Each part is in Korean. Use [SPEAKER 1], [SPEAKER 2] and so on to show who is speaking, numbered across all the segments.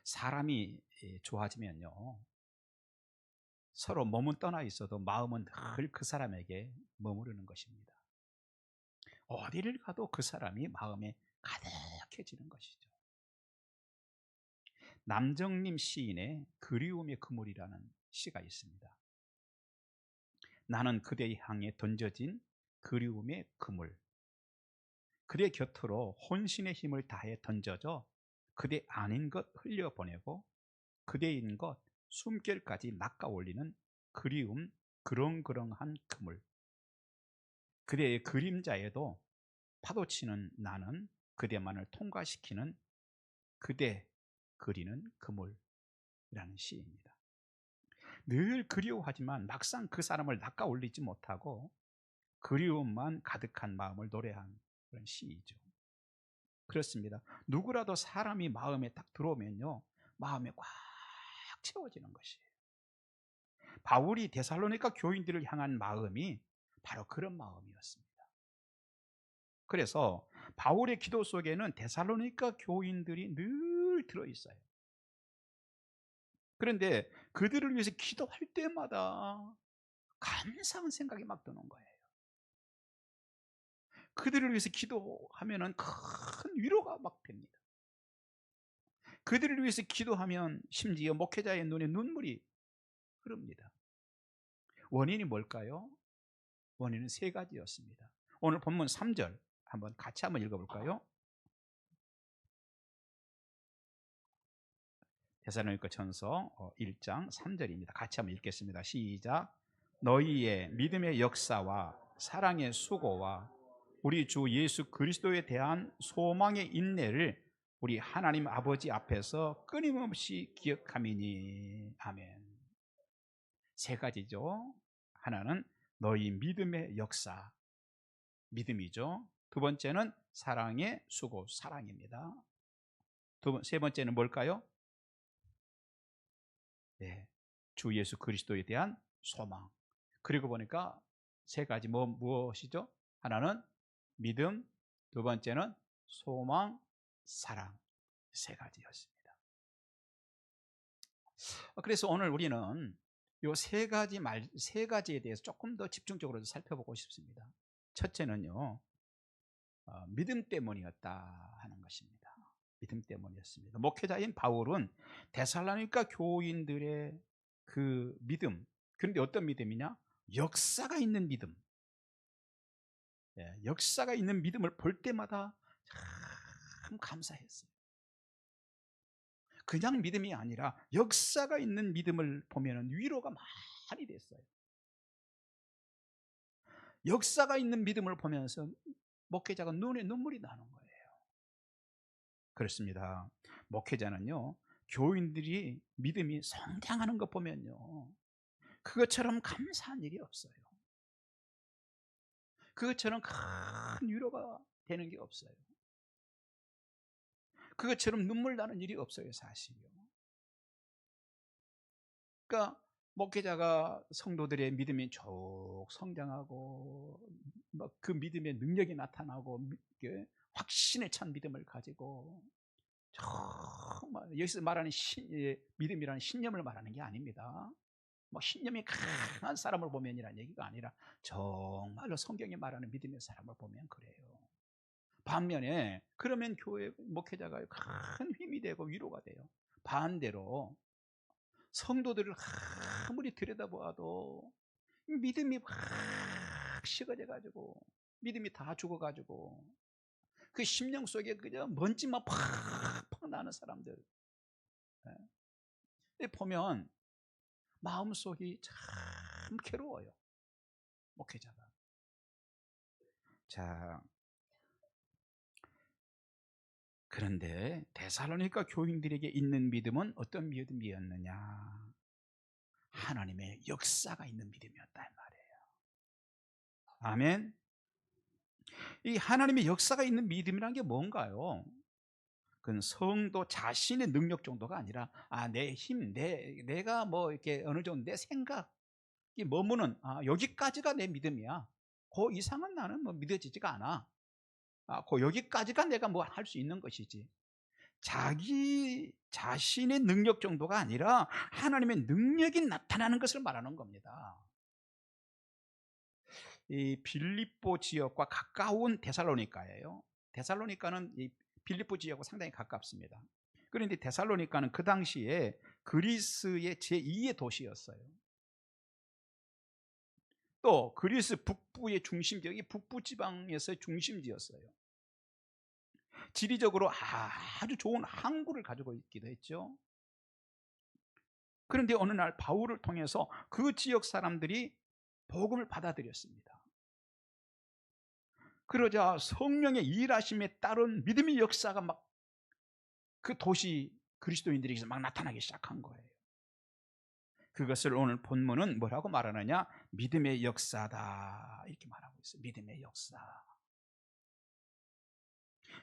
[SPEAKER 1] 사람이 좋아지면요, 서로 몸은 떠나 있어도 마음은 늘 그 사람에게 머무르는 것입니다. 어디를 가도 그 사람이 마음에 가득해지는 것이죠. 남정림 시인의 그리움의 그물이라는 시가 있습니다. 나는 그대 향해 던져진 그리움의 그물, 그대 곁으로 혼신의 힘을 다해 던져져 그대 아닌 것 흘려보내고 그대인 것 숨결까지 낚아 올리는 그리움 그렁그렁한 그물, 그대의 그림자에도 파도치는 나는 그대만을 통과시키는 그대 그리는 그물이라는 시입니다. 늘 그리워하지만 막상 그 사람을 낚아 올리지 못하고 그리움만 가득한 마음을 노래한 그런 시이죠. 그렇습니다. 누구라도 사람이 마음에 딱 들어오면요, 마음에 꽉 채워지는 것이에요. 바울이 데살로니가 교인들을 향한 마음이 바로 그런 마음이었습니다. 그래서 바울의 기도 속에는 데살로니가 교인들이 늘 들어있어요. 그런데 그들을 위해서 기도할 때마다 감사한 생각이 막 드는 거예요. 그들을 위해서 기도하면은 큰 위로가 막 됩니다. 그들을 위해서 기도하면 심지어 목회자의 눈에 눈물이 흐릅니다. 원인이 뭘까요? 원인은 세 가지였습니다. 오늘 본문 3절 한번 같이 한번 읽어볼까요? 데살로니가 전서 1장 3절입니다. 같이 한번 읽겠습니다. 시작. 너희의 믿음의 역사와 사랑의 수고와 우리 주 예수 그리스도에 대한 소망의 인내를 우리 하나님 아버지 앞에서 끊임없이 기억함이니. 아멘. 세 가지죠. 하나는 너희 믿음의 역사, 믿음이죠. 두 번째는 사랑의 수고, 사랑입니다. 세 번째는 뭘까요? 네, 주 예수 그리스도에 대한 소망. 그리고 보니까 세 가지 무엇이죠? 하나는 믿음, 두 번째는 소망, 사랑. 세 가지였습니다. 그래서 오늘 우리는 이 세 가지에 대해서 조금 더 집중적으로 살펴보고 싶습니다. 첫째는요, 믿음 때문이었다 하는 것입니다. 믿음 때문이었습니다. 목회자인 바울은 데살로니가 교인들의 그 믿음, 그런데 어떤 믿음이냐? 역사가 있는 믿음. 역사가 있는 믿음을 볼 때마다 참 감사했어요. 그냥 믿음이 아니라 역사가 있는 믿음을 보면 위로가 많이 됐어요. 역사가 있는 믿음을 보면서 목회자가 눈에 눈물이 나는 거예요. 그렇습니다. 목회자는요, 교인들이 믿음이 성장하는 것 보면요, 그것처럼 감사한 일이 없어요. 그것처럼 큰 위로가 되는 게 없어요. 그것처럼 눈물 나는 일이 없어요, 사실요. 그러니까 목회자가 성도들의 믿음이 쭉 성장하고 그 믿음의 능력이 나타나고 확신에 찬 믿음을 가지고 정말 여기서 말하는 믿음이라는 신념을 말하는 게 아닙니다. 뭐 신념이 강한 사람을 보면이라는 얘기가 아니라 정말로 성경이 말하는 믿음의 사람을 보면 그래요. 반면에 그러면 교회 목회자가 큰 힘이 되고 위로가 돼요. 반대로 성도들을 아무리 들여다보아도 믿음이 확 식어져 가지고 믿음이 다 죽어 가지고 그 심령 속에 그저 먼지만 팍팍 나는 사람들 보면 마음속이 참 괴로워요, 목회자가. 자, 그런데 데살로니가 교인들에게 있는 믿음은 어떤 믿음이었느냐? 하나님의 역사가 있는 믿음이었다 이 말이에요. 아멘. 이 하나님의 역사가 있는 믿음이란 게 뭔가요? 그건 성도 자신의 능력 정도가 아니라 내 힘, 내가 뭐 이렇게 어느 정도 내 생각이 머무는 여기까지가 내 믿음이야. 그 이상은 나는 뭐 믿어지지가 않아. 그 여기까지가 내가 뭐 할 수 있는 것이지. 자기 자신의 능력 정도가 아니라 하나님의 능력이 나타나는 것을 말하는 겁니다. 이 빌립보 지역과 가까운 데살로니가예요. 데살로니가는 이 빌립보 지역과 상당히 가깝습니다. 그런데 데살로니가는 그 당시에 그리스의 제2의 도시였어요. 또 그리스 북부의 중심 지역이 북부 지방에서의 중심지였어요. 지리적으로 아주 좋은 항구를 가지고 있기도 했죠. 그런데 어느 날 바울을 통해서 그 지역 사람들이 복음을 받아들였습니다. 그러자 성령의 일하심에 따른 믿음의 역사가 막 그 도시 그리스도인들에게서 막 나타나기 시작한 거예요. 그것을 오늘 본문은 뭐라고 말하느냐? 믿음의 역사다 이렇게 말하고 있어요. 믿음의 역사.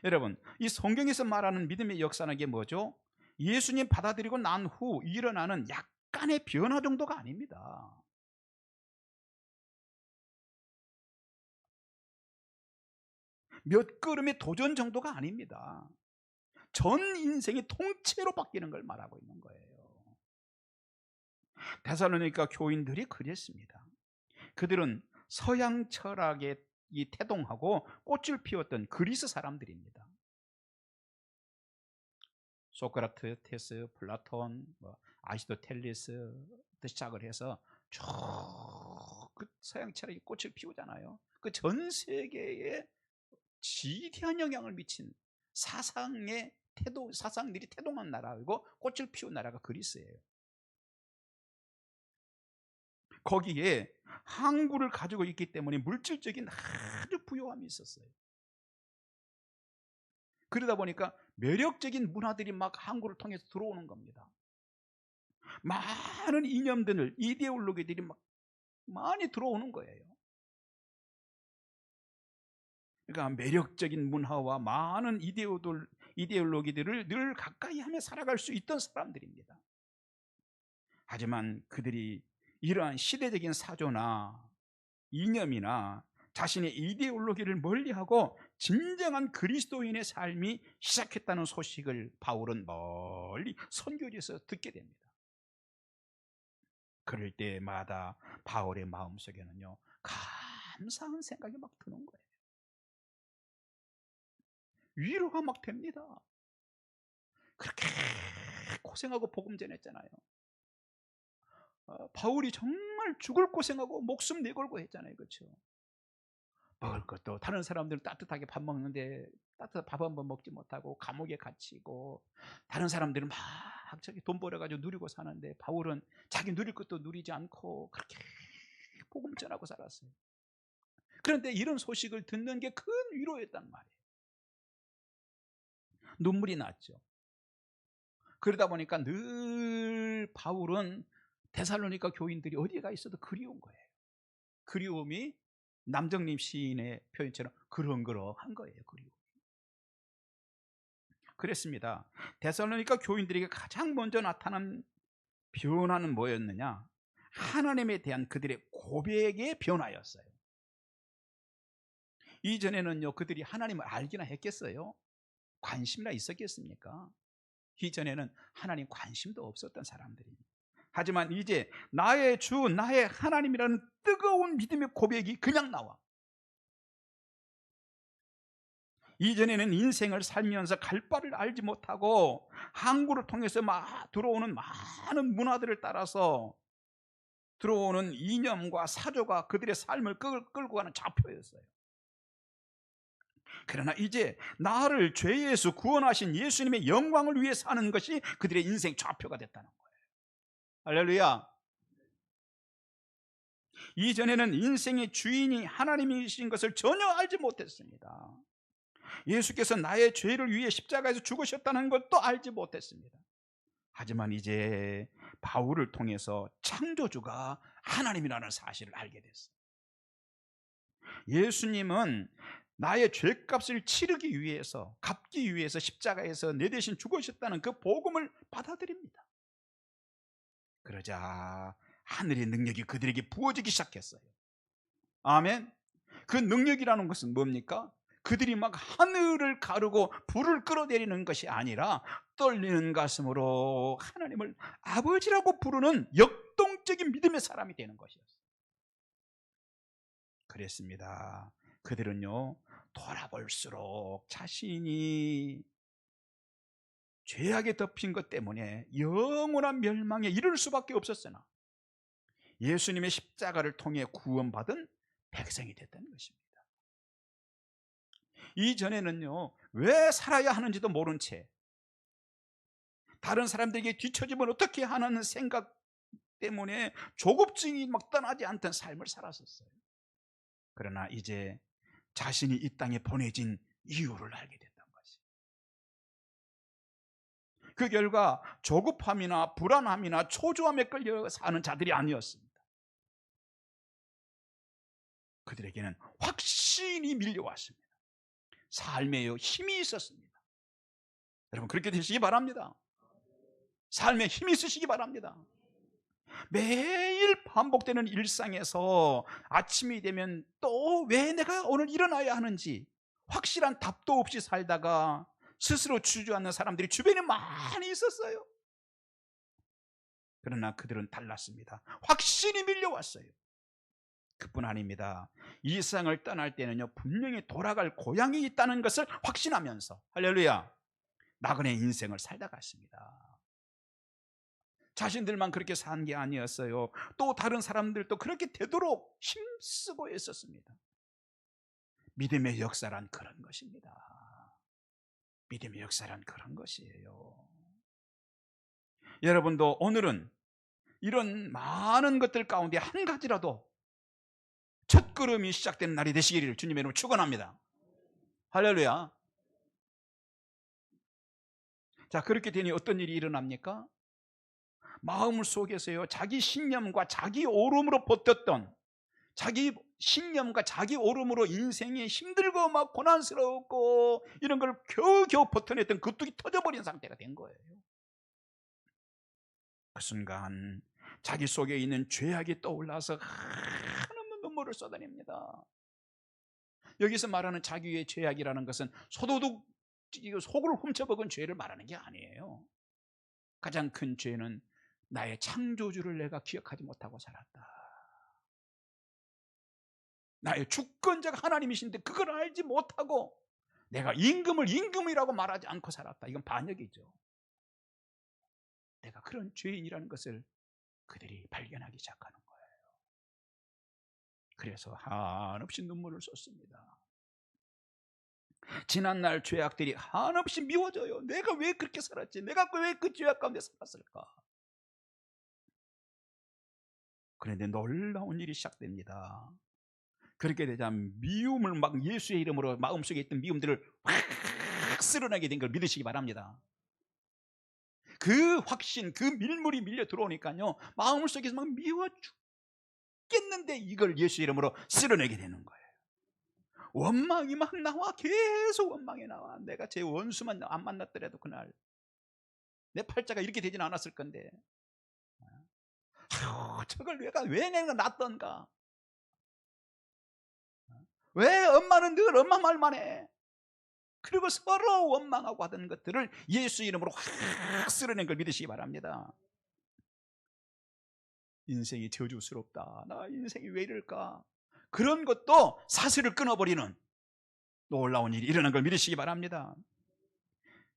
[SPEAKER 1] 여러분, 이 성경에서 말하는 믿음의 역사는 게 뭐죠? 예수님 받아들이고 난 후 일어나는 약간의 변화 정도가 아닙니다. 몇 걸음의 도전 정도가 아닙니다. 전 인생이 통째로 바뀌는 걸 말하고 있는 거예요. 데살로니가 교인들이 그랬습니다. 그들은 서양 철학에 태동하고 꽃을 피웠던 그리스 사람들입니다. 소크라테스, 플라톤, 아리스토텔레스부터 시작을 해서 쭉 그 서양 철학이 꽃을 피우잖아요. 그 전 세계에 지대한 영향을 미친 사상들이 태동한 나라이고 꽃을 피운 나라가 그리스예요. 거기에 항구를 가지고 있기 때문에 물질적인 아주 부유함이 있었어요. 그러다 보니까 매력적인 문화들이 막 항구를 통해서 들어오는 겁니다. 많은 이념들, 이데올로기들이 막 많이 들어오는 거예요. 그러니까 매력적인 문화와 많은 이데올로기들을 늘 가까이 하며 살아갈 수 있던 사람들입니다. 하지만 그들이 이러한 시대적인 사조나 이념이나 자신의 이데올로기를 멀리하고 진정한 그리스도인의 삶이 시작했다는 소식을 바울은 멀리 선교지에서 듣게 됩니다. 그럴 때마다 바울의 마음속에는요, 감사한 생각이 막 드는 거예요. 위로가 막 됩니다. 그렇게 고생하고 복음 전했잖아요. 바울이 정말 죽을 고생하고 목숨 내걸고 했잖아요. 그렇죠? 먹을 것도 다른 사람들은 따뜻하게 밥 먹는데 따뜻한 밥 한 번 먹지 못하고 감옥에 갇히고, 다른 사람들은 막 저기 돈 벌어가지고 누리고 사는데 바울은 자기 누릴 것도 누리지 않고 그렇게 복음 전하고 살았어요. 그런데 이런 소식을 듣는 게 큰 위로였단 말이에요. 눈물이 났죠. 그러다 보니까 늘 바울은 데살로니가 교인들이 어디에 가 있어도 그리운 거예요. 그리움이 남정림 시인의 표현처럼 그렁그렁한 거예요. 그리움. 그랬습니다. 데살로니가 교인들에게 가장 먼저 나타난 변화는 뭐였느냐? 하나님에 대한 그들의 고백의 변화였어요. 이전에는요, 그들이 하나님을 알기나 했겠어요? 관심이나 있었겠습니까? 이전에는 하나님 관심도 없었던 사람들입니다. 하지만 이제 나의 주, 나의 하나님이라는 뜨거운 믿음의 고백이 그냥 나와. 이전에는 인생을 살면서 갈 바를 알지 못하고 항구를 통해서 막 들어오는 많은 문화들을 따라서 들어오는 이념과 사조가 그들의 삶을 끌고 가는 좌표였어요. 그러나 이제 나를 죄에서 구원하신 예수님의 영광을 위해 사는 것이 그들의 인생 좌표가 됐다는 거예요. 할렐루야. 이전에는 인생의 주인이 하나님이신 것을 전혀 알지 못했습니다. 예수께서 나의 죄를 위해 십자가에서 죽으셨다는 것도 알지 못했습니다. 하지만 이제 바울을 통해서 창조주가 하나님이라는 사실을 알게 됐어요. 예수님은 나의 죄값을 치르기 위해서, 갚기 위해서 십자가에서 내 대신 죽으셨다는 그 복음을 받아들입니다. 그러자 하늘의 능력이 그들에게 부어지기 시작했어요. 아멘. 그 능력이라는 것은 뭡니까? 그들이 막 하늘을 가르고 불을 끌어내리는 것이 아니라 떨리는 가슴으로 하나님을 아버지라고 부르는 역동적인 믿음의 사람이 되는 것이었어요. 그랬습니다. 그들은요, 돌아볼수록 자신이 죄악에 덮인 것 때문에 영원한 멸망에 이를 수밖에 없었으나 예수님의 십자가를 통해 구원받은 백성이 됐다는 것입니다. 이전에는요, 왜 살아야 하는지도 모른 채 다른 사람들에게 뒤처지면 어떻게 하는 생각 때문에 조급증이 막 떠나지 않던 삶을 살았었어요. 그러나 이제 자신이 이 땅에 보내진 이유를 알게 됐던 것이, 그 결과 조급함이나 불안함이나 초조함에 끌려 사는 자들이 아니었습니다. 그들에게는 확신이 밀려왔습니다. 삶에 힘이 있었습니다. 여러분, 그렇게 되시기 바랍니다. 삶에 힘이 있으시기 바랍니다. 매일 반복되는 일상에서 아침이 되면 또 왜 내가 오늘 일어나야 하는지 확실한 답도 없이 살다가 스스로 주저앉는 사람들이 주변에 많이 있었어요. 그러나 그들은 달랐습니다. 확신이 밀려왔어요. 그뿐 아닙니다. 이 세상을 떠날 때는요, 분명히 돌아갈 고향이 있다는 것을 확신하면서, 할렐루야, 나그네 인생을 살다 갔습니다. 자신들만 그렇게 산 게 아니었어요. 또 다른 사람들도 그렇게 되도록 힘쓰고 있었습니다. 믿음의 역사란 그런 것입니다. 믿음의 역사란 그런 것이에요. 여러분도 오늘은 이런 많은 것들 가운데 한 가지라도 첫걸음이 시작되는 날이 되시기를 주님의 이름으로 축원합니다. 할렐루야. 자, 그렇게 되니 어떤 일이 일어납니까? 마음 속에서요, 자기 신념과 자기 오름으로 버텼던, 자기 신념과 자기 오름으로 인생이 힘들고 막 고난스럽고 이런 걸 겨우겨우 버텨냈던 그 뚝이 터져버린 상태가 된 거예요. 그 순간 자기 속에 있는 죄악이 떠올라서 한없는 눈물을 쏟아냅니다. 여기서 말하는 자기의 죄악이라는 것은 소도둑 속을 훔쳐먹은 죄를 말하는 게 아니에요. 가장 큰 죄는 나의 창조주를 내가 기억하지 못하고 살았다. 나의 주권자가 하나님이신데 그걸 알지 못하고 내가 임금을 임금이라고 말하지 않고 살았다. 이건 반역이죠. 내가 그런 죄인이라는 것을 그들이 발견하기 시작하는 거예요. 그래서 한없이 눈물을 쏟습니다. 지난날 죄악들이 한없이 미워져요. 내가 왜 그렇게 살았지? 내가 왜 그 죄악 가운데 살았을까? 그런데 놀라운 일이 시작됩니다. 그렇게 되자 미움을 막 예수의 이름으로 마음속에 있던 미움들을 확 쓸어내게 된 걸 믿으시기 바랍니다. 그 확신, 그 밀물이 밀려 들어오니까요, 마음속에서 막 미워 죽겠는데 이걸 예수 이름으로 쓸어내게 되는 거예요. 원망이 막 나와. 계속 원망이 나와. 내가 제 원수만 안 만났더라도 그날 내 팔자가 이렇게 되진 않았을 건데, 저걸 왜 내가 낳았던가? 왜 엄마는 늘 엄마 말만 해? 그리고 서로 원망하고 하던 것들을 예수 이름으로 확 쓸어낸 걸 믿으시기 바랍니다. 인생이 저주스럽다. 나 인생이 왜 이럴까? 그런 것도 사슬을 끊어버리는 놀라운 일이 일어난 걸 믿으시기 바랍니다.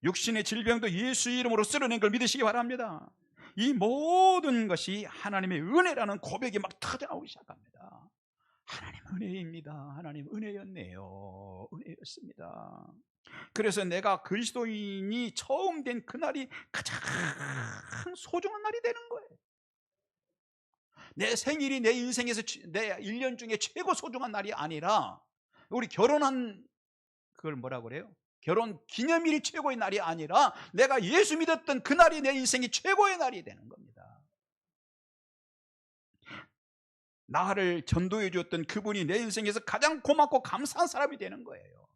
[SPEAKER 1] 육신의 질병도 예수 이름으로 쓸어낸 걸 믿으시기 바랍니다. 이 모든 것이 하나님의 은혜라는 고백이 막 터져나오기 시작합니다. 하나님 은혜입니다. 하나님 은혜였네요. 은혜였습니다. 그래서 내가 그리스도인이 처음 된 그날이 가장 소중한 날이 되는 거예요. 내 생일이 내 인생에서 내 1년 중에 최고 소중한 날이 아니라, 우리 결혼한 그걸 뭐라 그래요? 결혼 기념일이 최고의 날이 아니라 내가 예수 믿었던 그날이 내 인생이 최고의 날이 되는 겁니다. 나를 전도해 주었던 그분이 내 인생에서 가장 고맙고 감사한 사람이 되는 거예요.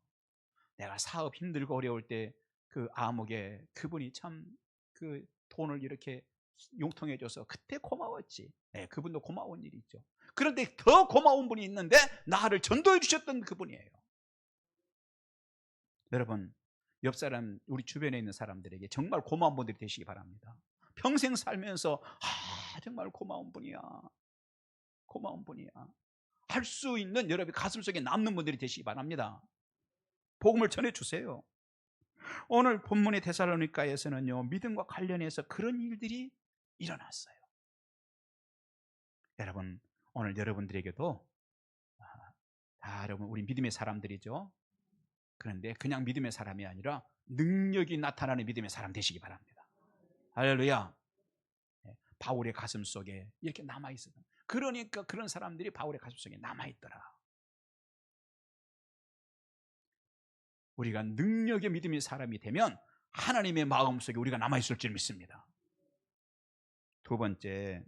[SPEAKER 1] 내가 사업 힘들고 어려울 때 그 암흑에 그분이 참 그 돈을 이렇게 융통해 줘서 그때 고마웠지. 네, 그분도 고마운 일이 있죠. 그런데 더 고마운 분이 있는데 나를 전도해 주셨던 그분이에요. 여러분, 옆 사람, 우리 주변에 있는 사람들에게 정말 고마운 분들이 되시기 바랍니다. 평생 살면서 정말 고마운 분이야, 고마운 분이야 할 수 있는 여러분의 가슴속에 남는 분들이 되시기 바랍니다. 복음을 전해주세요. 오늘 본문의 데살로니가에서는요, 믿음과 관련해서 그런 일들이 일어났어요. 여러분, 오늘 여러분들에게도 다 여러분 우리 믿음의 사람들이죠. 그런데 그냥 믿음의 사람이 아니라 능력이 나타나는 믿음의 사람 되시기 바랍니다. 할렐루야. 바울의 가슴 속에 이렇게 남아있어요. 그러니까 그런 사람들이 바울의 가슴 속에 남아있더라. 우리가 능력의 믿음의 사람이 되면 하나님의 마음 속에 우리가 남아있을 줄 믿습니다. 두 번째,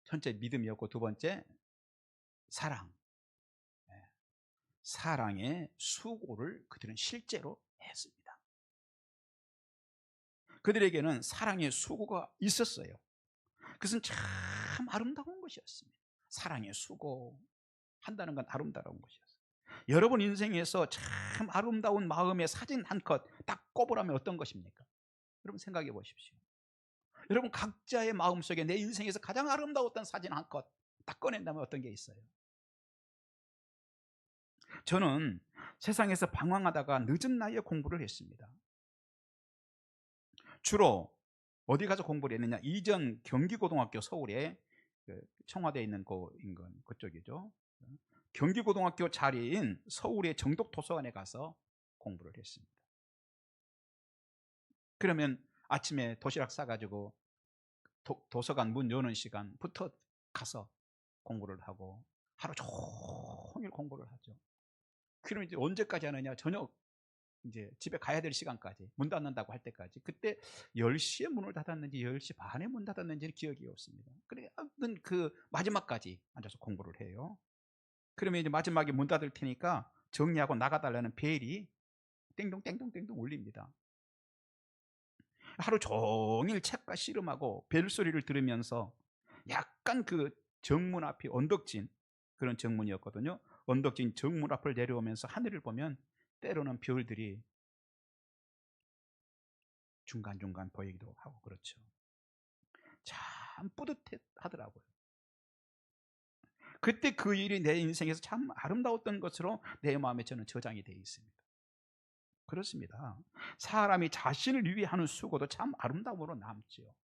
[SPEAKER 1] 첫째 믿음이었고 두 번째 사랑. 사랑의 수고를 그들은 실제로 했습니다. 그들에게는 사랑의 수고가 있었어요. 그것은 참 아름다운 것이었습니다. 사랑의 수고 한다는 건 아름다운 것이었어요. 여러분 인생에서 참 아름다운 마음의 사진 한 컷 딱 꼽으라면 어떤 것입니까? 여러분 생각해 보십시오. 여러분 각자의 마음속에 내 인생에서 가장 아름다웠던 사진 한 컷 딱 꺼낸다면 어떤 게 있어요? 저는 세상에서 방황하다가 늦은 나이에 공부를 했습니다. 주로 어디 가서 공부를 했느냐? 이전 경기고등학교, 서울에 청와대에 있는 그쪽이죠. 경기고등학교 자리인 서울의 정독도서관에 가서 공부를 했습니다. 그러면 아침에 도시락 싸가지고 도서관 문 여는 시간부터 가서 공부를 하고 하루 종일 공부를 하죠. 그러면 이제 언제까지 하느냐? 저녁 이제 집에 가야 될 시간까지, 문 닫는다고 할 때까지. 그때 10시에 문을 닫았는지 10시 반에 문 닫았는지는 기억이 없습니다. 그래 그 마지막까지 앉아서 공부를 해요. 그러면 이제 마지막에 문 닫을 테니까 정리하고 나가달라는 벨이 땡동땡동땡동 울립니다. 하루 종일 책과 씨름하고 벨소리를 들으면서 약간 그 정문 앞이 언덕진 그런 정문이었거든요. 언덕진 정문 앞을 내려오면서 하늘을 보면 때로는 별들이 중간중간 보이기도 하고 그렇죠. 참 뿌듯하더라고요. 그때 그 일이 내 인생에서 참 아름다웠던 것으로 내 마음에 저는 저장이 되어 있습니다. 그렇습니다. 사람이 자신을 위해 하는 수고도 참 아름다움으로 남죠.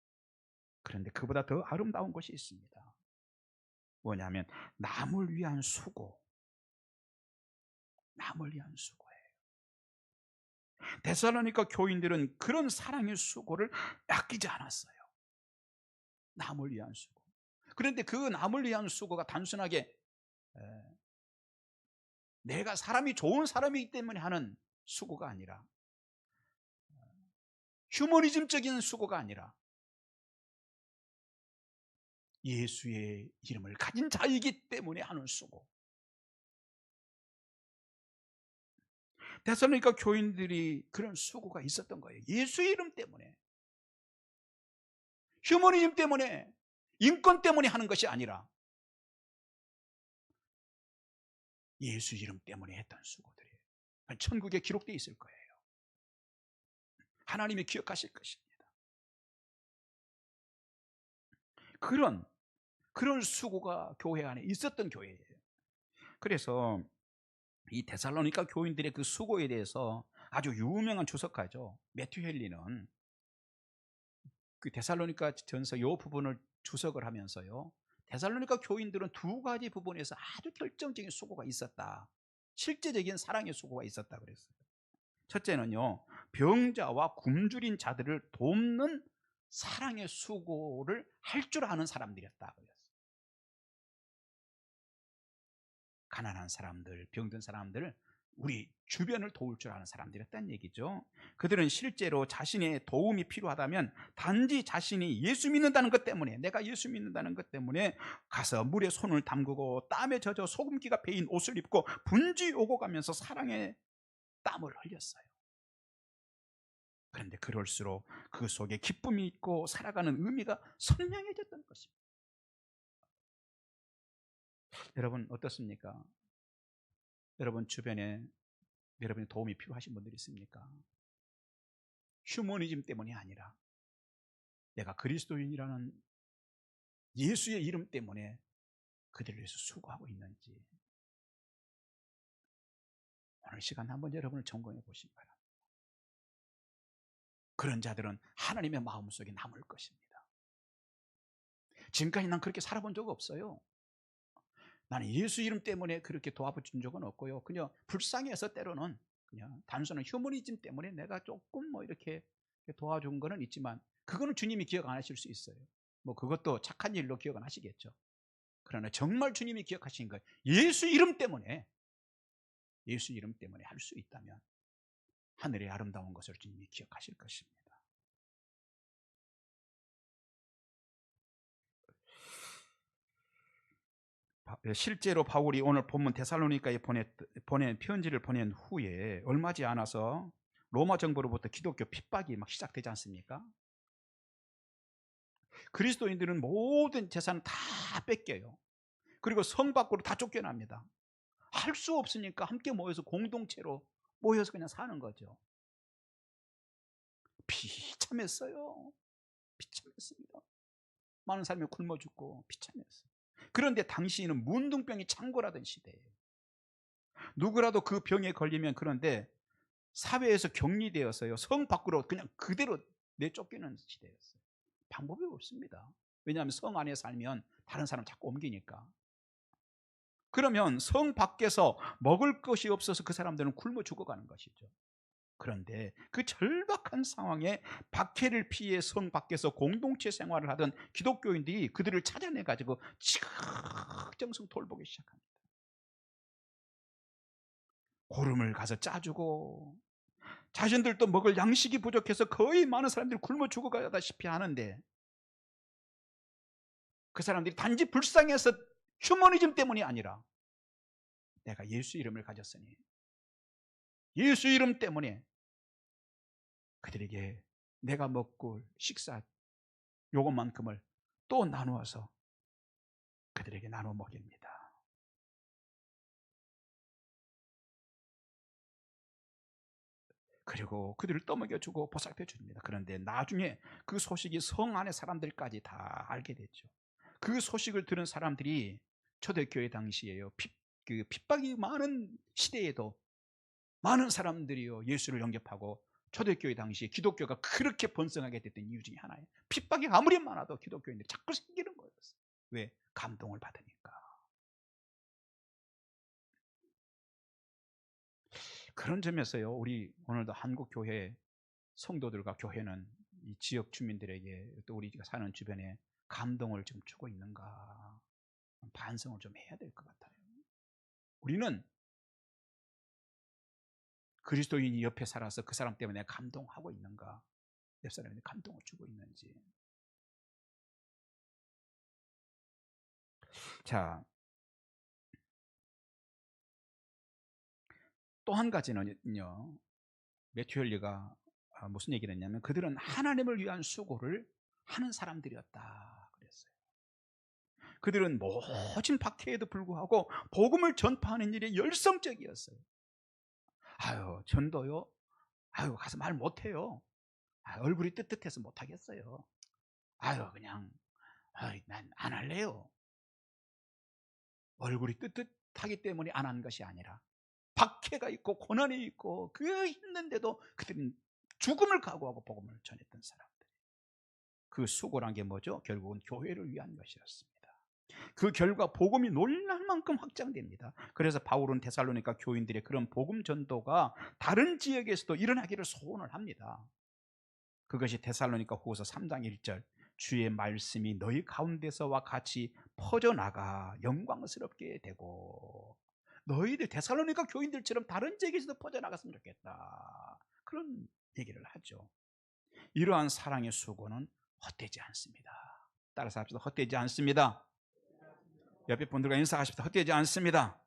[SPEAKER 1] 그런데 그보다 더 아름다운 것이 있습니다. 뭐냐면 남을 위한 수고. 남을 위한 수고예요. 데살로니가 교인들은 그런 사랑의 수고를 아끼지 않았어요. 남을 위한 수고. 그런데 그 남을 위한 수고가 단순하게 내가 사람이 좋은 사람이기 때문에 하는 수고가 아니라, 휴머니즘적인 수고가 아니라 예수의 이름을 가진 자이기 때문에 하는 수고. 데살로니가 교인들이 그런 수고가 있었던 거예요. 예수의 이름 때문에, 휴머니즘 때문에, 인권 때문에 하는 것이 아니라 예수 이름 때문에 했던 수고들이에요. 천국에 기록되어 있을 거예요. 하나님이 기억하실 것입니다. 그런 수고가 교회 안에 있었던 교회예요. 그래서 이 데살로니가 교인들의 그 수고에 대해서 아주 유명한 주석가죠. 매튜 헨리는 그 데살로니가 전서 요 부분을 주석을 하면서요, 데살로니가 교인들은 두 가지 부분에서 아주 결정적인 수고가 있었다. 실제적인 사랑의 수고가 있었다 그랬어요. 첫째는요, 병자와 굶주린 자들을 돕는 사랑의 수고를 할 줄 아는 사람들이었다 그랬어요. 가난한 사람들, 병든 사람들, 우리 주변을 도울 줄 아는 사람들이었다는 얘기죠. 그들은 실제로 자신의 도움이 필요하다면 단지 자신이 예수 믿는다는 것 때문에, 내가 예수 믿는다는 것 때문에 가서 물에 손을 담그고 땀에 젖어 소금기가 배인 옷을 입고 분주히 오고 가면서 사랑의 땀을 흘렸어요. 그런데 그럴수록 그 속에 기쁨이 있고 살아가는 의미가 선명해졌던 것입니다. 여러분 어떻습니까? 여러분 주변에 여러분의 도움이 필요하신 분들이 있습니까? 휴머니즘 때문이 아니라 내가 그리스도인이라는 예수의 이름 때문에 그들을 위해서 수고하고 있는지 오늘 시간 한번 여러분을 점검해 보시기 바랍니다. 그런 자들은 하나님의 마음속에 남을 것입니다. 지금까지 난 그렇게 살아본 적 없어요. 나는 예수 이름 때문에 그렇게 도와준 적은 없고요. 그냥 불쌍해서 때로는 그냥 단순한 휴머니즘 때문에 내가 조금 뭐 이렇게 도와준 거는 있지만 그거는 주님이 기억 안 하실 수 있어요. 뭐 그것도 착한 일로 기억 안 하시겠죠. 그러나 정말 주님이 기억하신 거 예수 이름 때문에 할 수 있다면 하늘의 아름다운 것을 주님이 기억하실 것입니다. 실제로 바울이 오늘 본문 데살로니가에 보낸 편지를 보낸 후에 얼마 지 않아서 로마 정부로부터 기독교 핍박이 막 시작되지 않습니까? 그리스도인들은 모든 재산을 다 뺏겨요. 그리고 성 밖으로 다 쫓겨납니다. 할 수 없으니까 함께 모여서 공동체로 모여서 그냥 사는 거죠. 비참했어요. 비참했습니다. 많은 사람이 굶어 죽고 비참했어요. 그런데 당시에는 문둥병이 창궐하던 시대예요. 누구라도 그 병에 걸리면 그런데 사회에서 격리되었어요. 성 밖으로 그냥 그대로 내쫓기는 시대였어요. 방법이 없습니다. 왜냐하면 성 안에 살면 다른 사람 자꾸 옮기니까. 그러면 성 밖에서 먹을 것이 없어서 그 사람들은 굶어 죽어가는 것이죠. 그런데 그 절박한 상황에 박해를 피해 성 밖에서 공동체 생활을 하던 기독교인들이 그들을 찾아내 가지고 지극정성 돌보기 시작합니다. 고름을 가서 짜주고 자신들도 먹을 양식이 부족해서 거의 많은 사람들이 굶어 죽어가다시피 하는데 그 사람들이 단지 불쌍해서 휴머니즘 때문이 아니라 내가 예수 이름을 가졌으니 예수 이름 때문에 그들에게 내가 먹고 식사 요것만큼을 또 나누어서 그들에게 나눠 먹입니다. 그리고 그들을 떠먹여주고 보살펴줍니다. 그런데 나중에 그 소식이 성 안의 사람들까지 다 알게 됐죠. 그 소식을 들은 사람들이 초대교회 당시에요. 핍박이 많은 시대에도 많은 사람들이요 예수를 영접하고 초대교회 당시에 기독교가 그렇게 번성하게 됐던 이유 중에 하나예요. 핍박이 아무리 많아도 기독교인들이 자꾸 생기는 거였어요. 왜? 감동을 받으니까. 그런 점에서요 우리 오늘도 한국 교회 성도들과 교회는 이 지역 주민들에게 또 우리가 사는 주변에 감동을 좀 주고 있는가 반성을 좀 해야 될 것 같아요. 우리는 그리스도인이 옆에 살아서 그 사람 때문에 감동하고 있는가, 옆 사람에게 감동을 주고 있는지. 자, 또 한 가지는요, 매튜 헨리가 무슨 얘기를 했냐면 그들은 하나님을 위한 수고를 하는 사람들이었다 그랬어요. 그들은 모진 박해에도 불구하고 복음을 전파하는 일에 열성적이었어요. 아유, 전도요? 아유, 가서 말 못해요. 얼굴이 뜨뜻해서 못하겠어요. 아유, 그냥, 난 안 할래요. 얼굴이 뜨뜻하기 때문에 안 한 것이 아니라 박해가 있고 고난이 있고 그 힘든데도 그들은 죽음을 각오하고 복음을 전했던 사람들. 그 수고란 게 뭐죠? 결국은 교회를 위한 것이었습니다. 그 결과 복음이 놀랄 만큼 확장됩니다. 그래서 바울은 데살로니가 교인들의 그런 복음 전도가 다른 지역에서도 일어나기를 소원을 합니다. 그것이 데살로니가 후서 3장 1절 주의 말씀이 너희 가운데서와 같이 퍼져나가 영광스럽게 되고 너희들 데살로니가 교인들처럼 다른 지역에서도 퍼져나갔으면 좋겠다. 그런 얘기를 하죠. 이러한 사랑의 수고는 헛되지 않습니다. 따라서 합시다. 헛되지 않습니다. 옆에 분들과 인사하십시다. 헛되지 않습니다.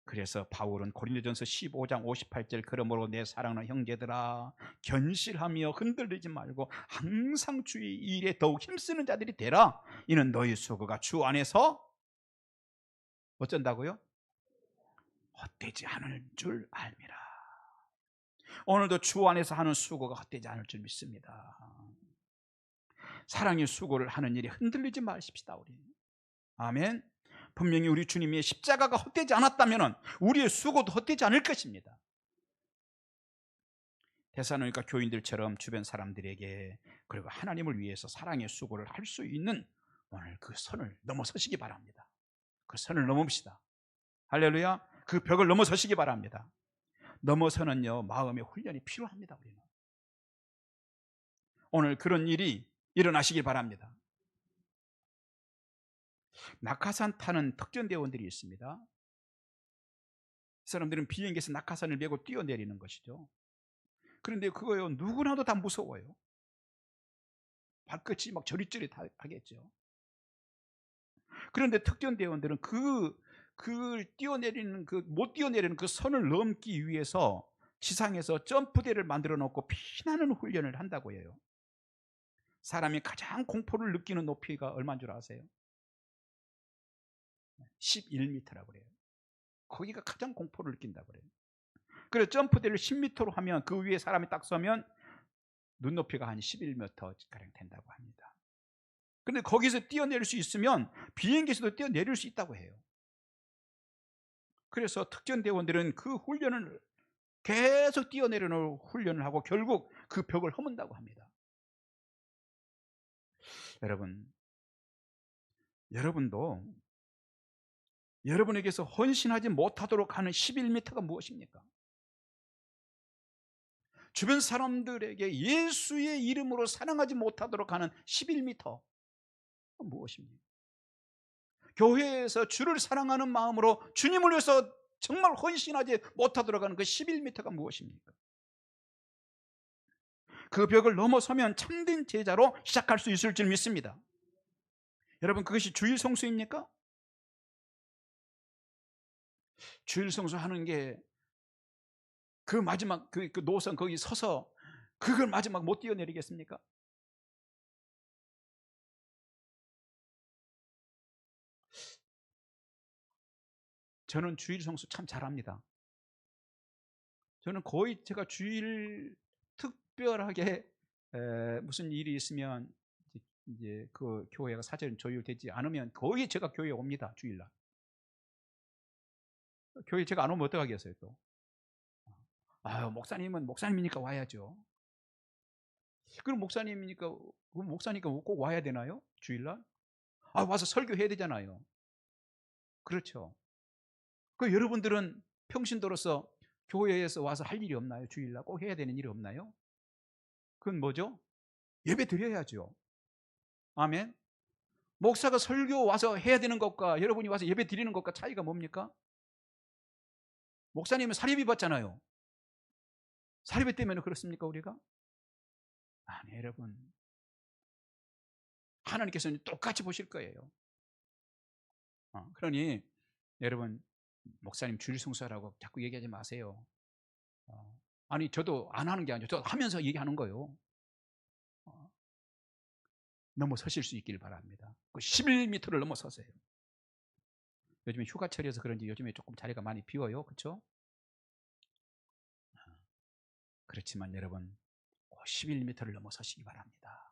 [SPEAKER 1] 그래서 바울은 고린도전서 15장 58절 그러므로 내 사랑하는 형제들아 견실하며 흔들리지 말고 항상 주의 일에 더욱 힘쓰는 자들이 되라. 이는 너희 수고가 주 안에서 어쩐다고요? 헛되지 않을 줄 알미라. 오늘도 주 안에서 하는 수고가 헛되지 않을 줄 믿습니다. 사랑의 수고를 하는 일에 흔들리지 마십시다. 우리. 아멘. 분명히 우리 주님의 십자가가 헛되지 않았다면 우리의 수고도 헛되지 않을 것입니다. 데살로니가 교인들처럼 주변 사람들에게 그리고 하나님을 위해서 사랑의 수고를 할 수 있는 오늘 그 선을 넘어서시기 바랍니다. 그 선을 넘읍시다. 할렐루야. 그 벽을 넘어서시기 바랍니다. 넘어서는요, 마음의 훈련이 필요합니다. 우리는 오늘 그런 일이 일어나시길 바랍니다. 낙하산 타는 특전대원들이 있습니다. 이 사람들은 비행기에서 낙하산을 메고 뛰어내리는 것이죠. 그런데 그거요, 누구나도 다 무서워요. 발끝이 막 저릿저릿하겠죠. 그런데 특전대원들은 뛰어내리는 못 뛰어내리는 그 선을 넘기 위해서 지상에서 점프대를 만들어 놓고 피나는 훈련을 한다고 해요. 사람이 가장 공포를 느끼는 높이가 얼마인 줄 아세요? 11m라고 그래요. 거기가 가장 공포를 느낀다고 그래요. 그래서 점프대를 10m로 하면 그 위에 사람이 딱 서면 눈높이가 한 11m가량 된다고 합니다. 그런데 거기서 뛰어내릴 수 있으면 비행기에서도 뛰어내릴 수 있다고 해요. 그래서 특전대원들은 그 훈련을 계속 뛰어내리는 훈련을 하고 결국 그 벽을 허문다고 합니다. 여러분도 여러분에게서 헌신하지 못하도록 하는 11m가 무엇입니까? 주변 사람들에게 예수의 이름으로 사랑하지 못하도록 하는 11m 무엇입니까? 교회에서 주를 사랑하는 마음으로 주님을 위해서 정말 헌신하지 못하도록 하는 그 11m가 무엇입니까? 그 벽을 넘어서면 참된 제자로 시작할 수 있을 줄 믿습니다. 여러분, 그것이 주일 성수입니까? 주일 성수하는 게 그 마지막 그 노선 거기 서서 그걸 마지막 못 뛰어내리겠습니까? 저는 주일 성수 참 잘합니다. 저는 거의 제가 주일 특별하게 무슨 일이 있으면 이제 그 교회가 사전 조율되지 않으면 거의 제가 교회에 옵니다. 주일날. 교회 제가 안 오면 어떡하겠어요 또. 아유, 목사님은 목사님이니까 와야죠. 그럼 목사님이니까 꼭 와야 되나요? 주일날? 와서 설교해야 되잖아요. 그렇죠. 그 여러분들은 평신도로서 교회에서 와서 할 일이 없나요? 주일날 꼭 해야 되는 일이 없나요? 그건 뭐죠? 예배 드려야죠. 아멘. 목사가 설교 와서 해야 되는 것과 여러분이 와서 예배 드리는 것과 차이가 뭡니까? 목사님은 사리비 받잖아요. 사리비 때문에 그렇습니까, 우리가? 아니, 여러분. 하나님께서는 똑같이 보실 거예요. 그러니 여러분, 목사님 주일 성수하라고 자꾸 얘기하지 마세요. 아니, 저도 안 하는 게 아니죠. 저도 하면서 얘기하는 거예요. 넘어서실 수 있길 바랍니다. 그 11m를 넘어서세요. 요즘에 휴가철이어서 그런지 요즘에 조금 자리가 많이 비워요. 그렇죠? 그렇지만 여러분, 11m를 넘어서시기 바랍니다.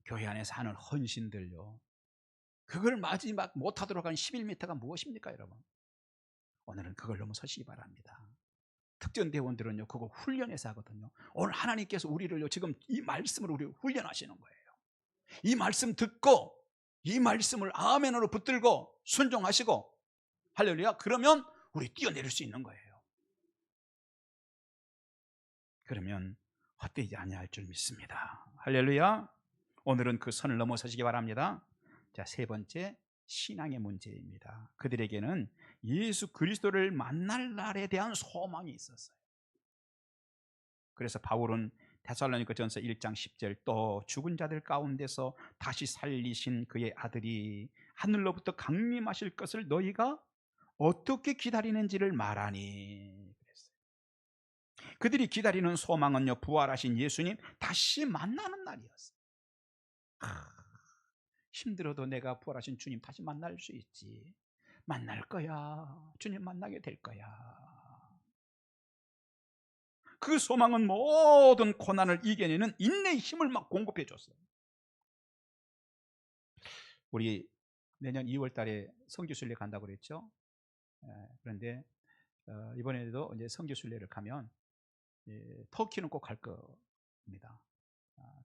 [SPEAKER 1] 교회 안에서 하는 헌신들요, 그걸 마지막 못하도록 한 11m가 무엇입니까, 여러분? 오늘은 그걸 넘어서시기 바랍니다. 특전대원들은요, 그거 훈련해서 하거든요. 오늘 하나님께서 우리를요, 지금 이 말씀을 우리 훈련하시는 거예요. 이 말씀 듣고 이 말씀을 아멘으로 붙들고 순종하시고, 할렐루야, 그러면 우리 뛰어내릴 수 있는 거예요. 그러면 헛되지 아니할 줄 믿습니다. 할렐루야. 오늘은 그 선을 넘어서시기 바랍니다. 자, 세 번째, 신앙의 문제입니다. 그들에게는 예수 그리스도를 만날 날에 대한 소망이 있었어요. 그래서 바울은 데살로니가전서 1장 10절, 또 죽은 자들 가운데서 다시 살리신 그의 아들이 하늘로부터 강림하실 것을 너희가 어떻게 기다리는지를 말하니. 그들이 기다리는 소망은요, 부활하신 예수님 다시 만나는 날이었어요. 힘들어도 내가 부활하신 주님 다시 만날 수 있지. 만날 거야. 주님 만나게 될 거야. 그 소망은 모든 고난을 이겨내는 인내의 힘을 막 공급해 줬어요. 우리 내년 2월 달에 성교순례 간다고 그랬죠. 그런데 이번에도 이제 성교순례를 가면 터키는 꼭 갈 겁니다.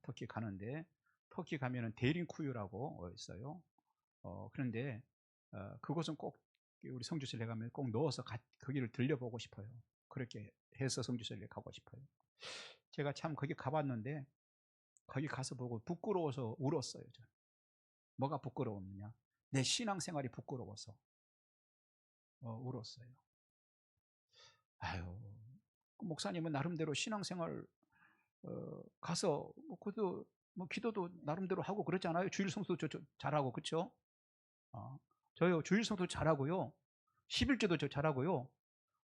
[SPEAKER 1] 터키 가는데, 터키 가면은 데린쿠유라고 있어요. 그런데 그곳은 꼭 우리 성교순례 가면 꼭 넣어서 거기를 들려보고 싶어요. 그렇게 해서 성교순례 가고 싶어요. 제가 참 거기 가봤는데 거기 가서 보고 부끄러워서 울었어요. 저는. 뭐가 부끄러웠느냐? 내 신앙생활이 부끄러워서 울었어요. 아유, 목사님은 나름대로 신앙생활 가서 그래도 기도도 나름대로 하고 그러잖아요. 주일 성수도 잘하고, 그렇죠? 저요 주일 성수도 잘하고요. 11조도 저 잘하고요.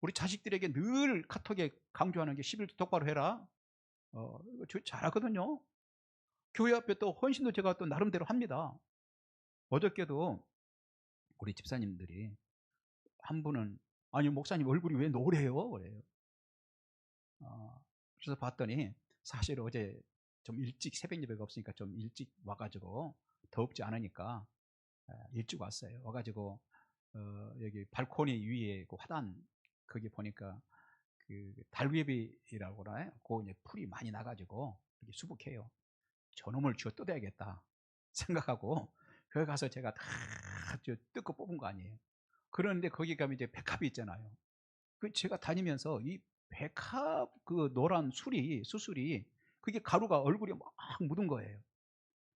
[SPEAKER 1] 우리 자식들에게 늘 카톡에 강조하는 게 11조 똑바로 해라. 저 잘하거든요. 교회 앞에 또 헌신도 제가 또 나름대로 합니다. 어저께도 우리 집사님들이 한 분은 아니 목사님 얼굴이 왜 노래요? 그래요. 그래서 봤더니 사실 어제 좀 일찍 새벽 예배가 없으니까 좀 일찍 와가지고 덥지 않으니까 일찍 왔어요. 와가지고 여기 발코니 위에 그 화단 거기 보니까 그 달귀비라고 그러나요? 그 이제 풀이 많이 나가지고 이렇게 수북해요. 저놈을 쥐어 뜯어야겠다 생각하고 거기 가서 제가 다 뜯고 뽑은 거 아니에요. 그런데 거기 가면 이제 백합이 있잖아요. 그 제가 다니면서 이 백합 그 노란 수술이 그게 가루가 얼굴에 막 묻은 거예요.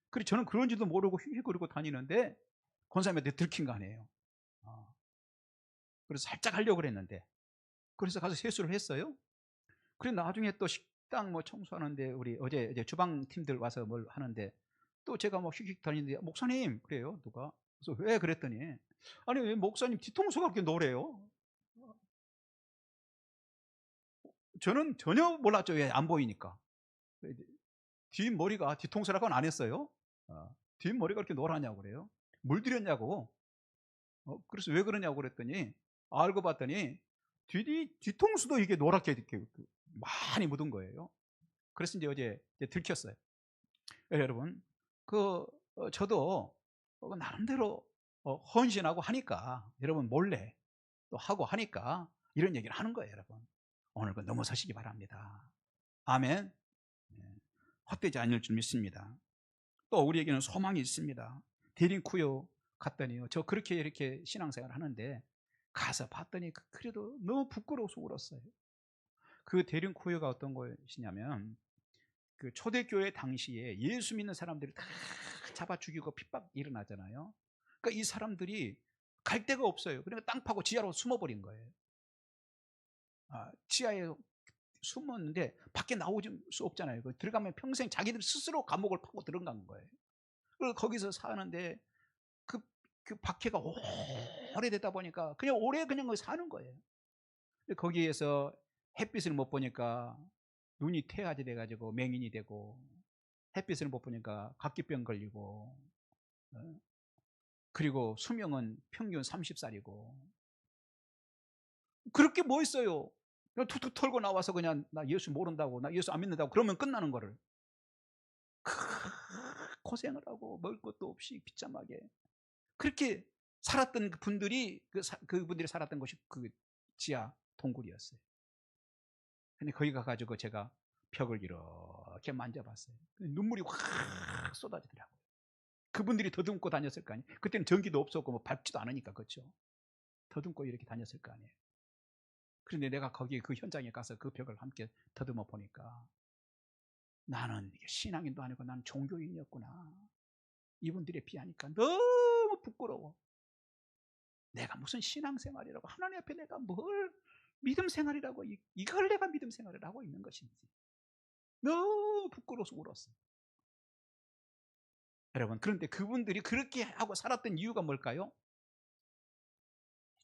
[SPEAKER 1] 그래서 저는 그런지도 모르고 휘휘거리고 다니는데 권사님한테 들킨 거 아니에요. 그래서 살짝 하려고 그랬는데 그래서 가서 세수를 했어요. 그래 나중에 또 식당 뭐 청소하는데 우리 어제 이제 주방 팀들 와서 뭘 하는데 또 제가 막 휙휙 다니는데 목사님 그래요 누가 그래서 왜 그랬더니 아니 왜 목사님 뒤통수가 그렇게 노래요? 저는 전혀 몰랐죠. 왜 안 보이니까. 뒷머리가 뒤통수라고는 안 했어요. 뒷머리가 그렇게 노랗냐고 그래요. 물들였냐고. 그래서 왜 그러냐고 그랬더니 알고 봤더니 뒤통수도 이게 노랗게 이렇게 많이 묻은 거예요. 그래서 이제 어제 들켰어요. 여러분, 저도 나름대로 헌신하고 하니까 여러분 몰래 또 하고 하니까 이런 얘기를 하는 거예요, 여러분. 오늘 그 넘어서시기 바랍니다. 아멘. 헛되지 않을 줄 믿습니다. 또 우리에게는 소망이 있습니다. 데린쿠요 갔더니요. 저 그렇게 이렇게 신앙생활 하는데 가서 봤더니 그래도 너무 부끄러워서 울었어요. 그 데린쿠요가 어떤 것이냐면 그 초대교회 당시에 예수 믿는 사람들이 다 잡아 죽이고 핍박 일어나잖아요. 그러니까 이 사람들이 갈 데가 없어요. 그러니까 땅 파고 지하로 숨어버린 거예요. 지하에 숨었는데 밖에 나오지 수 없잖아요. 들어가면 평생 자기들 스스로 감옥을 파고 들어간 거예요. 그래서 거기서 사는데 그, 그 박해가 오래되다 보니까 그냥 오래 그냥 사는 거예요. 거기에서 햇빛을 못 보니까 눈이 퇴화제 돼가지고 맹인이 되고 햇빛을 못 보니까 각기병 걸리고 그리고 수명은 평균 30살이고 그렇게 뭐 있어요. 그냥 툭툭 털고 나와서 그냥 나 예수 모른다고 나 예수 안 믿는다고 그러면 끝나는 거를 고생을 하고 먹을 것도 없이 비참하게 그렇게 살았던 분들이 그분들이 살았던 곳이 그 지하 동굴이었어요. 근데 거기 가가지고 제가 벽을 이렇게 만져봤어요. 눈물이 확 쏟아지더라고요. 그분들이 더듬고 다녔을 거 아니에요. 그때는 전기도 없었고 뭐 밟지도 않으니까 그렇죠. 더듬고 이렇게 다녔을 거 아니에요. 그런데 내가 거기 그 현장에 가서 그 벽을 함께 더듬어 보니까 나는 신앙인도 아니고 나는 종교인이었구나. 이분들에 비하니까 너무 부끄러워. 내가 무슨 신앙생활이라고 하나님 앞에 내가 뭘 믿음 생활이라고 이걸 내가 믿음 생활을 하고 있는 것인지 너무 부끄러워서 울었어요. 여러분 그런데 그분들이 그렇게 하고 살았던 이유가 뭘까요?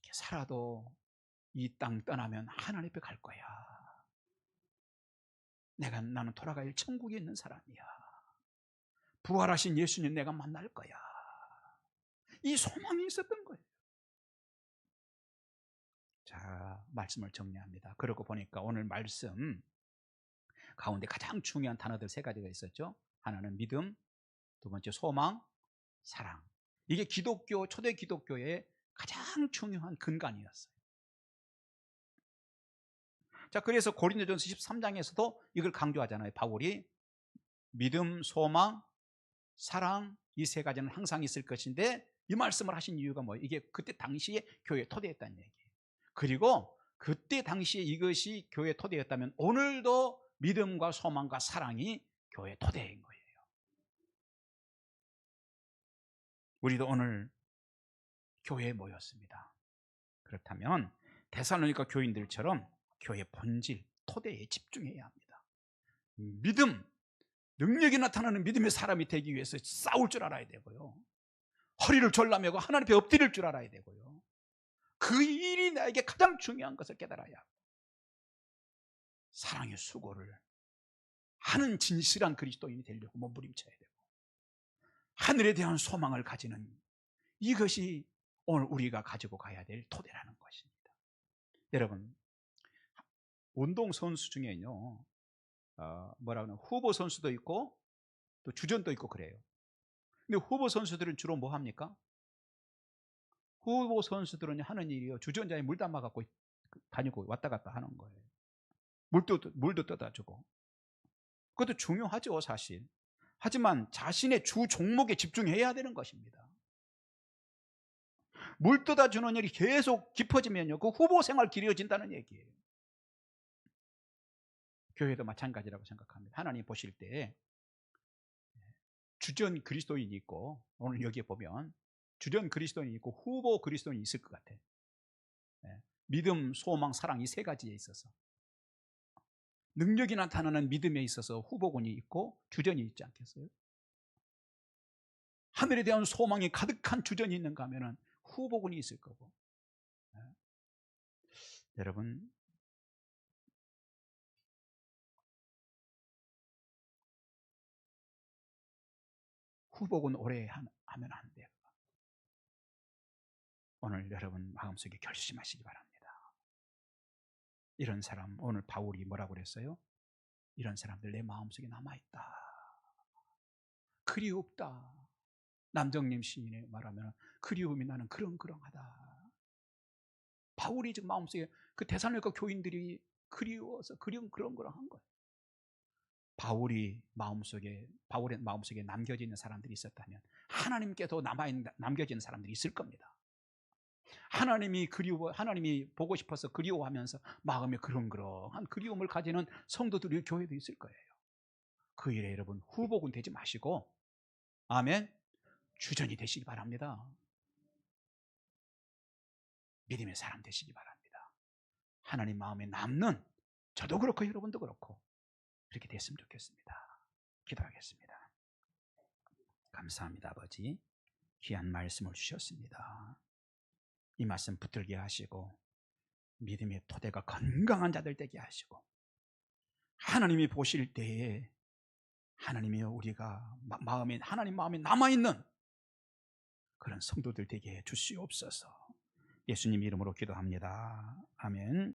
[SPEAKER 1] 이렇게 살아도 이 땅 떠나면 하나님 앞에 갈 거야. 나는 돌아갈 천국에 있는 사람이야. 부활하신 예수님 내가 만날 거야. 이 소망이 있었던 거예요. 자, 말씀을 정리합니다. 그러고 보니까 오늘 말씀 가운데 가장 중요한 단어들 세 가지가 있었죠. 하나는 믿음, 두 번째 소망, 사랑. 이게 기독교, 초대 기독교의 가장 중요한 근간이었어요. 자, 그래서 고린도전서 13장에서도 이걸 강조하잖아요. 바울이 믿음, 소망, 사랑, 이 세 가지는 항상 있을 것인데, 이 말씀을 하신 이유가 뭐예요? 이게 그때 당시에 교회에 토대였다는 얘기예요. 그리고 그때 당시에 이것이 교회의 토대였다면 오늘도 믿음과 소망과 사랑이 교회의 토대인 거예요. 우리도 오늘 교회에 모였습니다. 그렇다면 데살로니가 교인들처럼 교회 본질, 토대에 집중해야 합니다. 믿음, 능력이 나타나는 믿음의 사람이 되기 위해서 싸울 줄 알아야 되고요. 허리를 졸라매고 하나님 앞에 엎드릴 줄 알아야 되고요. 그 일이 나에게 가장 중요한 것을 깨달아야 하고, 사랑의 수고를 하는 진실한 그리스도인이 되려고 몸부림쳐야 되고, 하늘에 대한 소망을 가지는 이것이 오늘 우리가 가지고 가야 될 토대라는 것입니다. 여러분, 운동선수 중에요, 뭐라 그러나 후보 선수도 있고 또 주전도 있고 그래요. 근데 후보 선수들은 주로 뭐 합니까? 후보 선수들은 하는 일이요, 주전자에 물 담아 갖고 다니고 왔다 갔다 하는 거예요. 물도 떠다 주고. 그것도 중요하죠, 사실. 하지만 자신의 주 종목에 집중해야 되는 것입니다. 물 떠다 주는 일이 계속 깊어지면요, 그 후보 생활 길어진다는 얘기예요. 교회도 마찬가지라고 생각합니다. 하나님 보실 때 주전 그리스도인이 있고, 오늘 여기에 보면 주전 그리스도인이 있고 후보 그리스도인이 있을 것 같아요. 믿음, 소망, 사랑, 이 세 가지에 있어서 능력이 나타나는 믿음에 있어서 후보군이 있고 주전이 있지 않겠어요? 하늘에 대한 소망이 가득한 주전이 있는가 하면 후보군이 있을 거고. 여러분, 후보군 오래 하면 안 돼요. 오늘 여러분 마음속에 결심하시기 바랍니다. 이런 사람, 오늘 바울이 뭐라고 그랬어요? 이런 사람들 내 마음속에 남아있다. 그리웁다. 남정님 시인이 말하면 그리움이 나는 그렁그렁하다. 바울이 지금 마음속에, 그 데살로니가 교인들이 그리워서 그렁그렁한 거예요. 바울의 마음속에 남겨져 있는 사람들이 있었다면 하나님께도 남겨진 사람들이 있을 겁니다. 하나님이 보고 싶어서 그리워하면서 마음에 그렁그렁한 그리움을 가지는 성도들이 교회도 있을 거예요. 그 일에 여러분 후보군 되지 마시고, 아멘, 주전이 되시기 바랍니다. 믿음의 사람 되시기 바랍니다. 하나님 마음에 남는, 저도 그렇고 여러분도 그렇고 그렇게 됐으면 좋겠습니다. 기도하겠습니다. 감사합니다. 아버지, 귀한 말씀을 주셨습니다. 이 말씀 붙들게 하시고 믿음의 토대가 건강한 자들 되게 하시고, 하나님이 보실 때에 하나님이 우리가 하나님 마음에 남아있는 그런 성도들 되게 해 주시옵소서. 예수님 이름으로 기도합니다. 아멘.